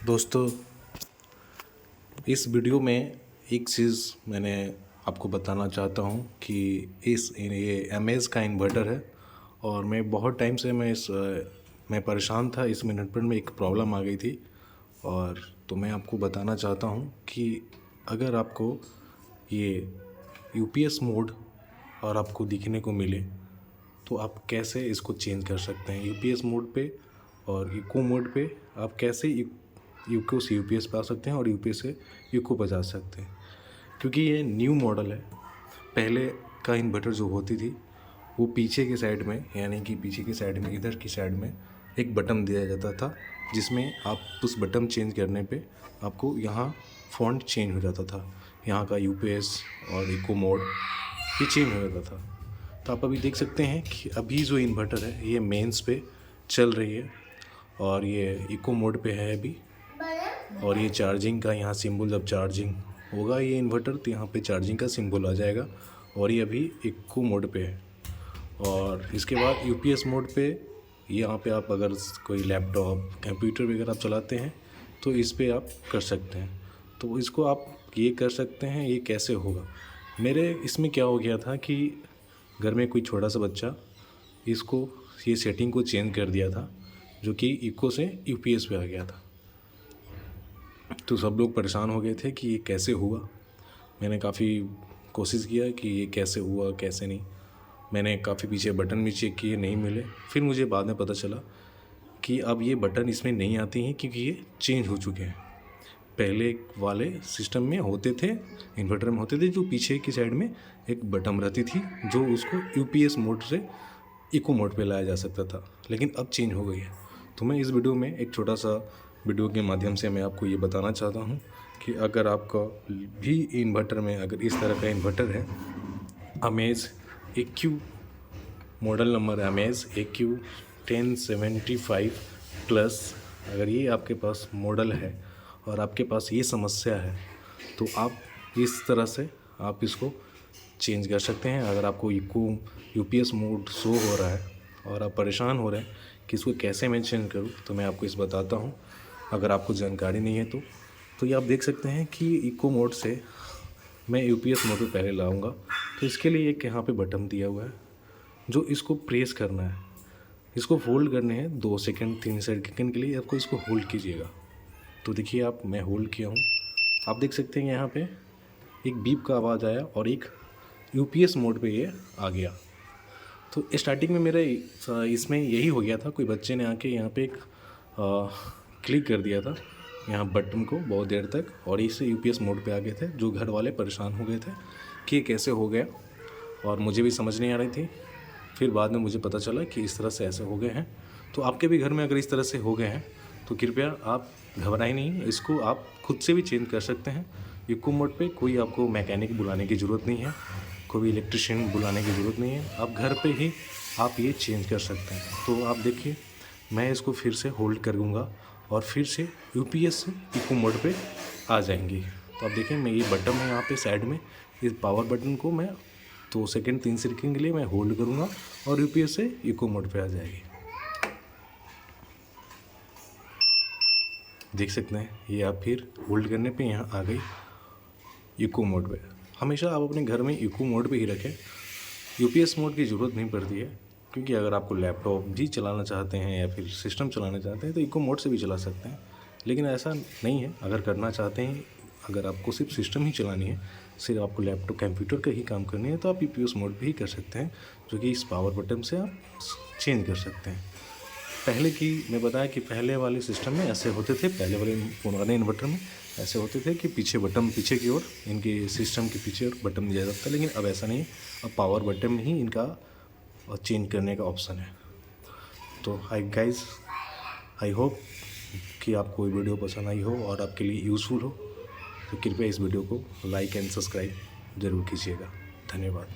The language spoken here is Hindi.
दोस्तों, इस वीडियो में एक चीज़ मैंने आपको बताना चाहता हूँ कि ये एमेज़ का इन्वर्टर है और मैं बहुत टाइम से मैं परेशान था। इस इन्वर्टर में एक प्रॉब्लम आ गई थी और तो मैं आपको बताना चाहता हूँ कि अगर आपको ये यूपीएस मोड और आपको दिखने को मिले तो आप कैसे इसको चेंज कर सकते हैं। यूपीएस मोड पे और इको मोड पे आप कैसे यूको से यूपीएस पे आ सकते हैं और यूपीएस से इको पे जा सकते हैं, क्योंकि ये न्यू मॉडल है। पहले का इन्वर्टर जो होती थी वो पीछे की साइड में, यानी कि पीछे की साइड में, इधर की साइड में एक बटन दिया जाता था, जिसमें आप उस बटन चेंज करने पे आपको यहाँ फ़ॉन्ट चेंज हो जाता था। यहाँ का यूपीएस और इको मोड ये चेंज हो जाता था। तो आप अभी देख सकते हैं कि अभी जो इन्वर्टर है ये मेंस पे चल रही है और ये इको मोड पे है अभी। और ये चार्जिंग का यहाँ सिंबल, जब चार्जिंग होगा ये इन्वर्टर तो यहाँ पे चार्जिंग का सिंबल आ जाएगा और ये अभी इको मोड पे है। और इसके बाद यूपीएस मोड पे यहाँ पे आप अगर कोई लैपटॉप कंप्यूटर वगैरह आप चलाते हैं तो इस पे आप कर सकते हैं। तो इसको आप ये कर सकते हैं। ये कैसे होगा, मेरे इसमें क्या हो गया था कि घर में कोई छोटा सा बच्चा इसको ये सेटिंग को चेंज कर दिया था, जो कि इको से यूपीएस पे आ गया था। तो सब लोग परेशान हो गए थे कि ये कैसे हुआ। मैंने काफ़ी कोशिश किया कि ये कैसे हुआ कैसे नहीं। मैंने काफ़ी पीछे बटन भी चेक किए, नहीं मिले। फिर मुझे बाद में पता चला कि अब ये बटन इसमें नहीं आती हैं क्योंकि ये चेंज हो चुके हैं। पहले वाले सिस्टम में होते थे, इन्वर्टर में होते थे, जो पीछे की साइड में एक बटन रहती थी जो उसको यूपीएस मोड से इको मोड पे लाया जा सकता था, लेकिन अब चेंज हो गई है। तो मैं इस वीडियो में एक छोटा सा वीडियो के माध्यम से मैं आपको ये बताना चाहता हूँ कि अगर आपका भी इन्वर्टर में अगर इस तरह का इन्वर्टर है, Amaze AQ model number Amaze AQ 1075 plus, अगर ये आपके पास मॉडल है और आपके पास ये समस्या है तो आप इस तरह से आप इसको चेंज कर सकते हैं। अगर आपको इको यूपीएस मोड शो हो रहा है और आप परेशान हो रहे हैं कि इसको कैसे मैं चेंज करूं, तो मैं आपको इस बताता हूं। अगर आपको जानकारी नहीं है तो ये आप देख सकते हैं कि इको मोड से मैं यूपीएस मोड पे पहले लाऊंगा। तो इसके लिए एक यहाँ पे बटन दिया हुआ है जो इसको प्रेस करना है, इसको होल्ड करने हैं 2 सेकंड 3 सेकंड के लिए आपको इसको होल्ड कीजिएगा। तो देखिए आप, मैं होल्ड किया हूँ। आप देख सकते हैं यहाँ पे एक बीप का आवाज़ आया और एक यूपीएस मोड पे ये आ गया। तो स्टार्टिंग में मेरे इसमें यही हो गया था, कोई बच्चे ने आके यहाँ पे एक क्लिक कर दिया था यहाँ बटन को बहुत देर तक और इससे यूपीएस मोड पे आ गए थे। जो घर वाले परेशान हो गए थे कि ये कैसे हो गया और मुझे भी समझ नहीं आ रही थी। फिर बाद में मुझे पता चला कि इस तरह से ऐसे हो गए हैं। तो आपके भी घर में अगर इस तरह से हो गए हैं तो कृपया आप घबराएं नहीं, इसको आप खुद से भी चेंज कर सकते हैं। इको मोड पे कोई आपको मैकेनिक बुलाने की ज़रूरत नहीं है, कोई इलेक्ट्रिशियन बुलाने की ज़रूरत नहीं है, आप घर पे ही आप ये चेंज कर सकते हैं। तो आप देखिए, मैं इसको फिर से होल्ड कर दूँगा और फिर से यूपीएस से इको मोड पे आ जाएंगी। तो आप देखिए, मैं ये बटन है यहाँ पे साइड में, इस पावर बटन को मैं 2 सेकंड 3 सेकंड के लिए मैं होल्ड करूँगा और यूपीएस से इको मोड पे आ जाएगी। देख सकते हैं, ये आप फिर होल्ड करने पे यहाँ आ गई इको मोड पे। हमेशा आप अपने घर में इको मोड पे ही रखें, यूपीएस मोड की ज़रूरत नहीं पड़ती है, क्योंकि अगर आपको लैपटॉप भी चलाना चाहते हैं या फिर सिस्टम चलाना चाहते हैं तो इको मोड से भी चला सकते हैं। लेकिन ऐसा नहीं है, अगर करना चाहते हैं, अगर आपको सिर्फ सिस्टम ही चलानी है, सिर्फ आपको लैपटॉप कंप्यूटर का ही काम करनी है, तो आप यूपीएस मोड पे ही कर सकते हैं, जो कि इस पावर बटन से आप चेंज कर सकते हैं। पहले की मैं बताया कि पहले वाले सिस्टम में ऐसे होते थे, पहले वाले पुराने इन्वर्टर में ऐसे होते थे कि पीछे बटन, पीछे की ओर इनके सिस्टम के पीछे और बटन दिया जाता था। लेकिन अब ऐसा नहीं है, अब पावर बटन में ही इनका चेंज करने का ऑप्शन है। तो आई होप कि आपको ये वीडियो पसंद आई हो और आपके लिए यूज़फुल हो। तो कृपया इस वीडियो को लाइक एंड सब्सक्राइब ज़रूर कीजिएगा। धन्यवाद।